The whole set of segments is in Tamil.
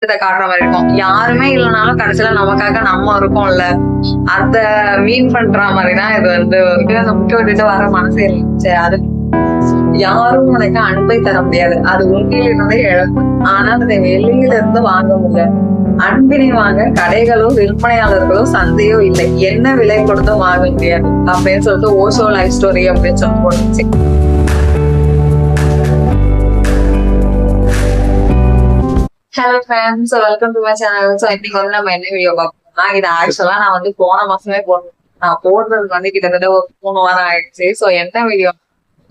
காட்டுற மாதிரி இருக்கும். யாருமே இல்லைனாலும் கடைசியில நமக்காக நம்ம இருக்கோம்ல, அத மீன் பண்ற மாதிரிதான் இது வந்து முட்டை விட்டுட்டு வர மனசே இருந்துச்சு. அது யாரும் உனக்கு அன்பை தர முடியாது, அது உண்மையிலிருந்தே இழப்பு. ஆனா அதை வெளியில இருந்து வாங்க முடியாது. அன்பினை வாங்க கடைகளோ விற்பனையாளர்களோ சந்தையோ இல்லை, என்ன விலை கொடுத்தும் வாங்க முடியாது அப்படின்னு சொல்லிட்டு ஓஷோ லைஃப் ஸ்டோரி அப்படின்னு சொல்லி போட்டுச்சு. Hello friends, welcome to my channel. So இன்னைக்கு வந்து நம்ம என்ன வீடியோ பார்ப்போம்னா, இது ஆக்சுவலா நான் வந்து போன மாசமே போடணும். நான் போடுறதுக்கு வந்து கிட்டத்தட்ட ஒரு 3 வாரம் ஆயிடுச்சு. ஸோ என்ன வீடியோ,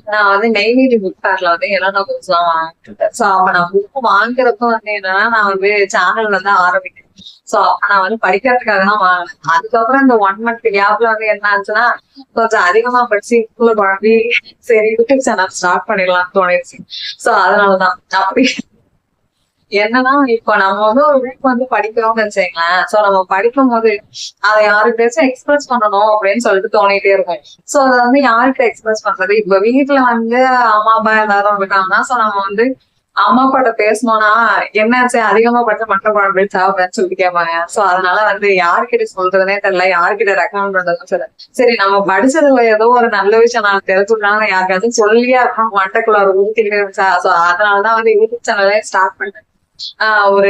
நான் வந்து நெய்வேலி புக் ஃபேர்ல வந்து என்னென்ன புக்ஸ் எல்லாம் வாங்கிட்டேன். ஸோ அப்ப நான் புக் வாங்குறப்ப வந்து என்னன்னா, நான் வந்து சேனல் வந்து ஆரம்பிக்கிறேன். ஸோ அப்ப நான் வந்து படிக்கிறதுக்காக தான் வாங்கினேன். அதுக்கப்புறம் இந்த 1 மந்த் கேப்ல வந்து என்ன ஆச்சுன்னா, கொஞ்சம் அதிகமா படிச்சு ஸ்கூல்ல குழம்பி சரி யூடியூப் சேனல் ஸ்டார்ட் பண்ணிடலாம்னு தோணிடுச்சு. ஸோ அதனாலதான் அப்படி என்னன்னா, இப்ப நம்ம வந்து ஒரு புக் வந்து படிக்கிறோம்னு வச்சுங்களேன். சோ நம்ம படிக்கும் போது அதை யாருக்கிட்டாச்சும் எக்ஸ்பிரஸ் பண்ணணும் அப்படின்னு சொல்லிட்டு தோணிட்டே இருக்கும். சோ அதை வந்து யாருக்கு எக்ஸ்பிரஸ் பண்றது? இப்ப வீட்டுல வந்து அம்மா அப்பா எல்லாரும் இருக்காங்கன்னா, சோ நம்ம வந்து அம்மா அப்பாட்ட பேசணும்னா என்னாச்சு அதிகமா படிச்ச மற்ற குழந்தை சாப்பிடுன்னு சொல்லிட்டு கேட்பாங்க. சோ அதனால வந்து யாருக்கிட்ட சொல்றதுனே தெரியல, யாருக்கிட்ட ரெக்கமெண்ட் பண்றதுன்னு சொல்ல. சரி, நம்ம படிச்சதுல ஏதோ ஒரு நல்ல விஷயம் நான் தெரிஞ்சுட்டாலும் யாருக்காச்சும் சொல்லியே அப்புறம் மண்டைக்குள்ள ஒரு ஊத்திட்டு இருந்துச்சா. சோ அதனாலதான் வந்து யூடியூப் சேனலே ஸ்டார்ட் பண்ணேன். ஒரு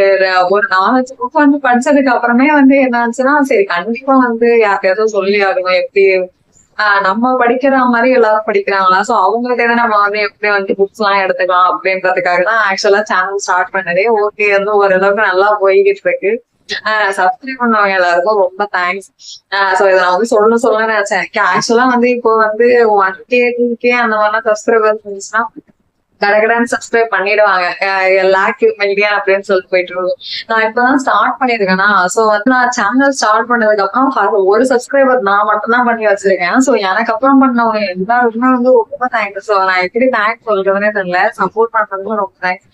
ஒரு 4-5 புக் வந்து படிச்சதுக்கு அப்புறமே வந்து என்ன ஆச்சுன்னா, சரி கண்டிப்பா வந்து யாருக்கையாவது சொல்லி ஆகணும். எப்படி நம்ம படிக்கிற மாதிரி எல்லாரும் படிக்கிறாங்களா, சோ அவங்கள்ட்ட நம்ம வந்து எப்படி வந்து புக்ஸ் எல்லாம் எடுத்துக்கலாம் அப்படின்றதுக்காக தான் ஆக்சுவலா சேனல் ஸ்டார்ட் பண்ணதே. ஓகே, வந்து ஓரளவுக்கு நல்லா போய்கிட்டு இருக்கு. சப்ஸ்கிரைப் பண்ணவங்க எல்லாருக்கும் ரொம்ப தேங்க்ஸ். சோ இதை நான் வந்து சொல்ல நினைச்சேன். ஆக்சுவலா வந்து இப்போ வந்து 1K 2K அந்த மாதிரிலாம் சப்ஸ்கிரைபர் இருந்துச்சுன்னா கடகடான்னு சப்ஸ்கிரைப் பண்ணிடுவாங்க. லேக் மில்லியன் அப்படின்னு சொல்லிட்டு போயிட்டு இருக்கும். நான் இப்பதான் ஸ்டார்ட் பண்ணிருக்கேன்னா, சோ வந்து நான் சேனல் ஸ்டார்ட் பண்ணதுக்கு அப்புறம் ஒரு சப்ஸ்கிரைபர் நான் மட்டும் தான் பண்ணி வச்சிருக்கேன். சோ எனக்கு அப்புறம் பண்ணவங்க எல்லாருக்குமே வந்து ரொம்ப தேங்க்ஸ். சோ நான் எப்படி தேங்க்ஸ் சொல்றதுனே தெரியல. சப்போர்ட் பண்றதுக்கும் ரொம்ப தேங்க்ஸ்.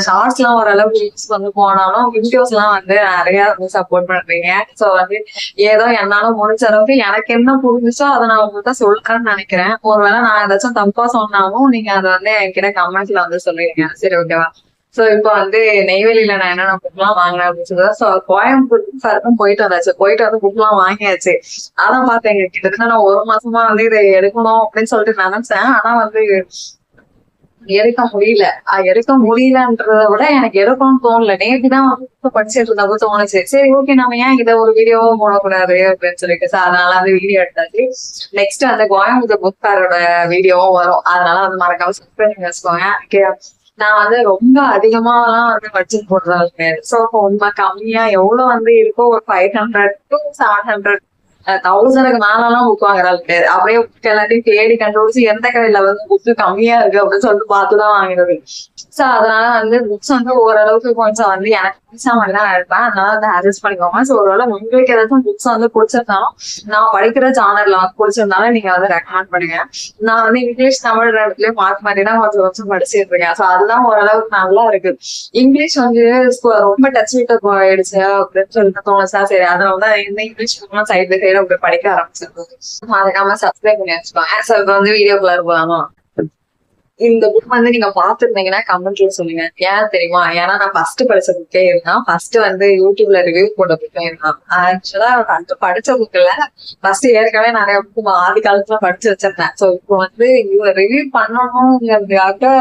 ஷார்ட்ஸ் எல்லாம் ஓரளவுக்கு வியூஸ் வந்து போனாலும் வீடியோஸ் எல்லாம் வந்து நிறைய வந்து சப்போர்ட் பண்றீங்க. சோ வந்து ஏதோ என்னால முடிஞ்ச அளவுக்கு எனக்கு என்ன புரிஞ்சுச்சோ அதை நான் உங்கள்கிட்ட சொல்றேன்னு நினைக்கிறேன். ஒருவேளை நான் ஏதாச்சும் தப்பா சொன்னாலும் நீங்க அதை வந்து என்கிட்ட கமெண்ட்ல வந்து சொல்லிருங்க. சரி, ஓகேவா? சோ இப்போ வந்து நெய்வேலியில நான் என்னென்ன புக் எல்லாம் வாங்கினேன் அப்படின்னு சொல்லி, சோ கோயம்புத்தூர் சாருக்கும் போயிட்டு வந்தாச்சு. போயிட்டு வந்து புக் எல்லாம் வாங்கியாச்சு. அதான் பார்த்தேன், கிட்டத்தட்ட நான் 1 மாசமா வந்து இதை எடுக்கணும் அப்படின்னு சொல்லிட்டு நினைச்சேன். ஆனா வந்து எடுக்க முடியல. எடுக்க முடியலன்றத விட எனக்கு எடுக்கணும்னு தோணல. நேற்றுதான் வந்து படிச்சுட்டு இருந்தப்போ தோணுச்சு, சரி ஓகே நம்ம ஏன் இதை ஒரு வீடியோவும் போடக்கூடாது அப்படின்னு சொல்லிட்டு. அதனால வந்து வீடியோ எடுத்தாச்சு. நெக்ஸ்ட் அந்த கோயம்புத்தூர் புக் ஃபேரோட வீடியோவும் வரும். அதனால வந்து மறக்காம சப்ஸ்கிரைப் பண்ணி வச்சுக்கோங்க. நான் வந்து ரொம்ப அதிகமாலாம் வந்து பட்ஜெட் போடுறது கிடையாது. ஸோ ரொம்ப கம்மியா எவ்வளவு வந்து இருக்கோ ஒரு 500 to 700 1000க்கு மேலாம் புக் வாங்குறாள் கிடையாது. அப்படியே புக் எல்லாத்தையும் தேடி கண்டுபிடிச்சு எந்த கடையில வந்து புக் கம்மியா இருக்கு அப்படின்னு சொல்லிட்டு பார்த்துதான் வாங்குறது. சோ அதனால வந்து புக்ஸ் வந்து ஓரளவுக்கு கொஞ்சம் வந்து எனக்கு பிடிச்ச மாதிரி தான் எடுப்பேன். அதனால வந்து அட்ஜஸ்ட் பண்ணிக்கோங்க. சோ ஒருவேளை உங்களுக்கு ஏதாச்சும் புக்ஸ் வந்து பிடிச்சிருந்தாலும், நான் படிக்கிற ஜானர்ல வந்து பிடிச்சிருந்தாலும் நீங்க வந்து ரெக்கமெண்ட் பண்ணுங்க. நான் வந்து இங்கிலீஷ் தமிழ் ரெண்டுலயும் மாற்றி மாற்றி தான் கொஞ்சம் கொஞ்சம் படிச்சுட்டு இருக்கேன். சோ அதுதான் ஓரளவுக்கு நல்லா இருக்கு. இங்கிலீஷ் வந்து ரொம்ப டச் விட்டு போயிடுச்சு அப்படின்னு சொல்லிட்டு தோணுச்சா, சரி அதனாலதான் இந்த இங்கிலீஷ் புக்லாம் சைட் பை சைடு அப்படி படிக்க ஆரம்பிச்சிருக்கோம். மறக்காம சப்ஸ்கிரைப் பண்ணி வச்சுக்கோங்க. சோ இப்போ வந்து வீடியோக்குள்ள போகலாமா? இந்த புக் வந்து நீங்க பாத்துருந்தீங்கன்னா கமெண்ட்ல சொல்லுங்க. ஏன் தெரியுமா? ஏன்னா நான் ஃபர்ஸ்ட் படிச்ச புக்கே இருந்தான். ஃபர்ஸ்ட் வந்து யூடியூப்ல ரிவ்யூ போட்ட புக்கே இருந்தான். ஆக்சுவலா ஃபர்ஸ்ட் படிச்ச புக்ல ஃபர்ஸ்ட் ஏற்கனவே நிறைய புக் ஆதி காலத்துல படிச்சு வச்சிருந்தேன். சோ இப்போ வந்து இவங்க ரிவ்யூ பண்ணணுங்கிறதுக்காக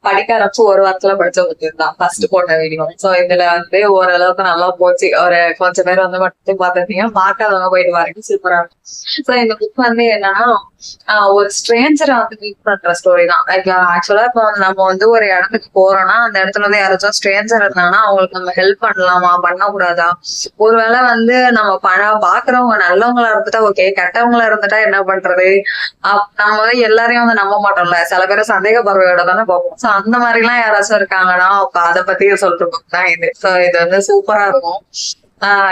படிக்க ஆரம்பிச்சு 1 வாரத்துல படிச்ச புக் இருந்தான் ஃபர்ஸ்ட் போட்ட வீடியோ. சோ இதுல வந்து ஓரளவுக்கு நல்லா போச்சு. ஒரு கொஞ்சம் பேர் வந்து மட்டும் பாத்துருந்தீங்க, பார்க்காதவங்க போயிட்டு பாருங்க, சூப்பரா இருக்கும். சோ இந்த புக் வந்து என்னன்னா, ஒரு ஸ்ட்ரேஞ்சரை வந்து மீட் பண்ற ஸ்டோரி தான். ஆக்சுவலா இப்போ நம்ம வந்து ஒரு இடத்துக்கு போறோம்னா, அந்த இடத்துல வந்து யாராச்சும் ஸ்ட்ரேஞ்சர் இருந்தாங்கன்னா அவங்களுக்கு நம்ம ஹெல்ப் பண்ணலாமா பண்ணக்கூடாதா? ஒருவேளை வந்து நம்ம பாக்குறவங்க நல்லவங்களா இருந்துட்டா ஓகே, கெட்டவங்களா இருந்துட்டா என்ன பண்றது? நம்ம வந்து எல்லாரையும் வந்து நம்ப மாட்டோம்ல, சில பேரை சந்தேக பார்வையோட தானே பார்ப்போம். சோ அந்த மாதிரி எல்லாம் யாராச்சும் இருக்காங்கன்னா அப்ப அதை பத்தி சொல்ற புக் தான் இது. சோ இது வந்து சூப்பரா இருக்கும்.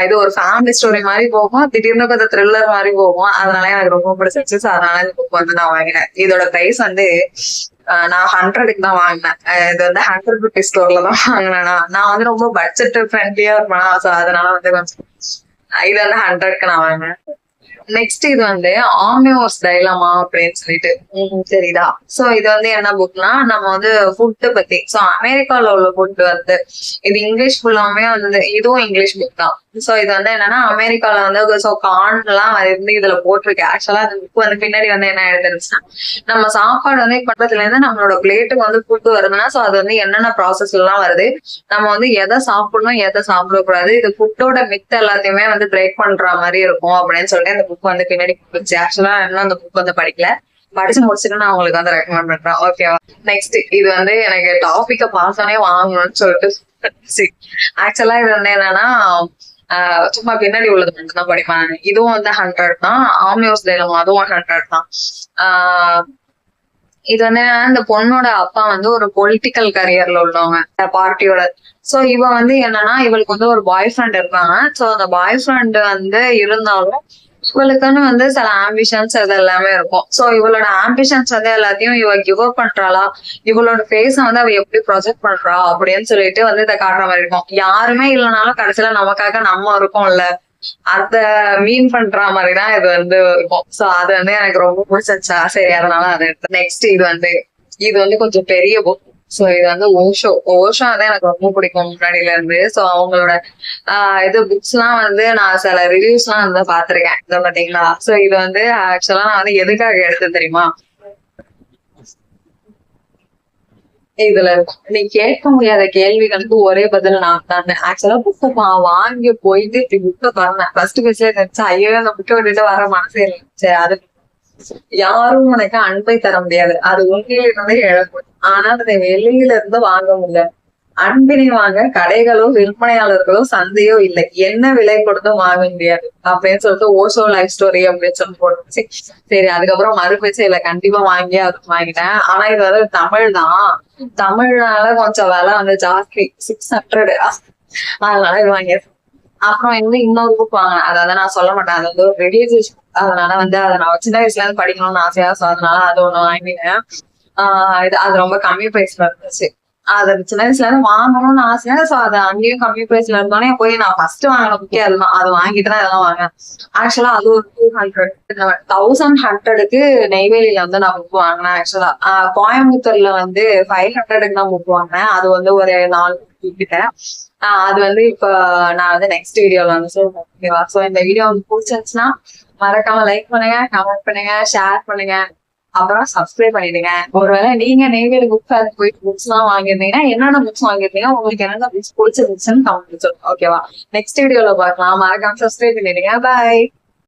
இது ஒரு ஃபேமிலி ஸ்டோரி மாதிரி போகும், திடீர்னு கொஞ்சம் த்ரில்லர் மாதிரி போகும். அதனால எனக்கு ரொம்ப பிடிச்சிருச்சு. அதனால இந்த புக் வந்து நான் வாங்கினேன். இதோட பிரைஸ் வந்து நான் 100க்கு தான் வாங்கினேன். இது வந்து 100 ரூபீஸ் ஸ்டோர்ல தான் வாங்கினேன்னா, நான் வந்து ரொம்ப பட்ஜெட் ஃப்ரெண்ட்லியா இருப்பேன். சோ அதனால வந்து கொஞ்சம் இது வந்து 100க்கு நான் வாங்கினேன். நெக்ஸ்ட் இது வந்து ஆம்னிவோர்ஸ் டைலமா அப்படின்னு சொல்லிட்டு சரிதா. சோ இது வந்து என்ன புக்னா நம்ம வந்து ஃபுட்டு பத்தி. சோ அமெரிக்கால உள்ள ஃபுட் வந்து இது இங்கிலீஷ் ஃபுல்லாமே வந்து இதுவும் இங்கிலீஷ் புக் தான். சோ இது வந்து என்னன்னா அமெரிக்கால வந்து சோ கார்ன் எல்லாம் வந்து இதுல போட்டிருக்கு. ஆக்சுவலா அந்த புக் வந்து பின்னாடி வந்து என்ன எழுதுச்சுன்னா நம்ம சாப்பாடு வந்து பக்கத்துல இருந்து நம்மளோட பிளேட்டுக்கு வந்து ஃபுட் வருதுன்னா சோ அது வந்து என்னென்ன ப்ராசஸ் எல்லாம் வருது, நம்ம வந்து எதை சாப்பிடணும் எதை சாப்பிடக்கூடாது, இது ஃபுட்டோட மித்த எல்லாத்தையுமே வந்து பிரேக் பண்ற மாதிரி இருக்கும் அப்படின்னு சொல்லிட்டு அந்த புக் வந்து பின்னாடி கொடுத்துச்சு. ஆக்சுவலா இன்னும் அந்த புக் வந்து படிக்கல, படிச்சு முடிச்சுட்டு நான் உங்களுக்கு வந்து ரெக்கமெண்ட் பண்றேன். ஓகேவா. நெக்ஸ்ட் இது வந்து எனக்கு டாபிக்க பார்த்தோன்னே வாங்கணும்னு சொல்லிட்டு ஆக்சுவலா இது வந்து என்னன்னா சும்மா பின்னாடி உள்ளது மட்டும் தான் படிப்பேன். இதுவும் வந்து 100 தான். ஆம்னியோர்ஸ் டைலமா அதுவும் 100 தான். இது வந்து இந்த பொண்ணோட அப்பா வந்து ஒரு பொலிட்டிக்கல் கரியர்ல உள்ளவங்க பார்ட்டியோட. சோ இவ வந்து என்னன்னா இவளுக்கு வந்து ஒரு பாய் ஃப்ரெண்ட் இருக்காங்க. சோ அந்த பாய் ஃப்ரெண்ட் வந்து இருந்தாலும் இவளுக்குன்னு வந்து சில ஆம்பிஷன்ஸ் அது எல்லாமே இருக்கும். சோ இவளோட ஆம்பிஷன்ஸ் வந்து எல்லாத்தையும் இவ கிவ் அப் பண்றாளா, இவளோட ஃபேஸ வந்து அவ எப்படி ப்ரொஜெக்ட் பண்றா அப்படின்னு சொல்லிட்டு வந்து இதை காட்டுற மாதிரி இருக்கும். யாருமே இல்லைனாலும் கடைசியில நமக்காக நம்ம இருக்கோம்ல, அத மீன் பண்ற மாதிரிதான் இது வந்து இருக்கும். சோ அது வந்து எனக்கு ரொம்ப பிடிச்சிருச்சா, சரி அதனால அதை எடுத்தேன். நெக்ஸ்ட் இது வந்து கொஞ்சம் பெரிய புக். சோ இது வந்து ஓஷோ வந்து எனக்கு ரொம்ப பிடிக்கும் முன்னாடில இருந்து. சோ அவங்களோட இது புக்ஸ் எல்லாம் வந்து நான் சில ரிவ்யூஸ் எல்லாம் வந்து பாத்திருக்கேன். இதை பாத்தீங்களா. சோ இது வந்து ஆக்சுவலா நான் வந்து எதுக்காக எடுத்தேன் தெரியுமா, இதுல நீ கேட்க முடியாத கேள்விகளுக்கு ஒரே பதில் நான் தானே. ஆக்சுவலா புக்க வாங்கி போயிட்டு புக்க தரேன் ஃபர்ஸ்ட் பேஜ்ல நினைச்சா ஐயோ அந்த புக்கை விட்டுட்டு வர மனசே இல்லை. சரி அது யாரும் உனக்கு அன்பை தர முடியாது, அது உண்மையிலிருந்தே இழக்கும். ஆனா அதை வெளியில இருந்து வாங்க முடியல. அன்பினை வாங்க கடைகளோ விற்பனையாளர்களோ சந்தையோ இல்லை, என்ன விலை கொடுத்தும் வாங்க முடியாது அப்படின்னு சொல்லிட்டு ஓஷோ லைஃப் ஸ்டோரி அப்படின்னு சொல்லி போட்டுச்சு. சரி அதுக்கப்புறம் மறுபேச்சு இல்ல கண்டிப்பா வாங்கி அது வாங்கிட்டேன். ஆனா இது வந்து தமிழ் தான், தமிழ்னால கொஞ்சம் விலை வந்து ஜாஸ்தி 600. அதனால இது வாங்கிடுறேன். அப்புறம் வந்து இன்னொரு புக் வாங்கினேன், அதாவது நான் சொல்ல மாட்டேன், அது வந்து ஒரு ரிலீஜியஸ். அதனால வந்து அதை நான் சின்ன வயசுல இருந்து படிக்கணும்னு ஆசையா, சோ அதனால அது ஒண்ணு வாங்கினேன். அது ரொம்ப கம்மி பிரைஸ்ல இருந்துச்சு. அது சின்ன வயசுல இருந்து வாங்கணும்னு ஆசையா, சோ அது அங்கேயும் கம்மி பிரைஸ்ல இருந்தோடனே போய் நான் ஃபர்ஸ்ட் வாங்கின புக்கே அதுதான். அது வாங்கிட்டு தான் இதெல்லாம் வாங்கினேன். ஆக்சுவலா அது ஒரு 1100க்கு நெய்வேலியில வந்து நான் புக் வாங்கினேன். ஆக்சுவலா கோயம்புத்தூர்ல வந்து 500க்கு தான் புக் வாங்கினேன். அது வந்து ஒரு 4 கிட்ட. அது வந்து இப்ப நான் வந்து நெக்ஸ்ட் வீடியோல வந்து சொல்றேன். ஓகேவா. சோ இந்த வீடியோ வந்து பிடிச்சிருந்துச்சுன்னா மறக்காம லைக் பண்ணுங்க, கமெண்ட் பண்ணுங்க, ஷேர் பண்ணுங்க, அப்புறம் சப்ஸ்கிரைப் பண்ணிடுங்க. ஒருவேளை நீங்க நெய்வேலி புக் ஃபேர் போயிட்டு புக்ஸ் எல்லாம் வாங்கிருந்தீங்கன்னா என்னென்ன புக்ஸ் வாங்கிருந்தீங்க, உங்களுக்கு என்னென்ன புக்ஸ் பிடிச்சிருந்துச்சுன்னு கமெண்ட் சொல்லுங்க. ஓகேவா. நெக்ஸ்ட் வீடியோல பார்க்கலாம். மறக்காம சப்ஸ்கிரைப் பண்ணிடுங்க. பாய்.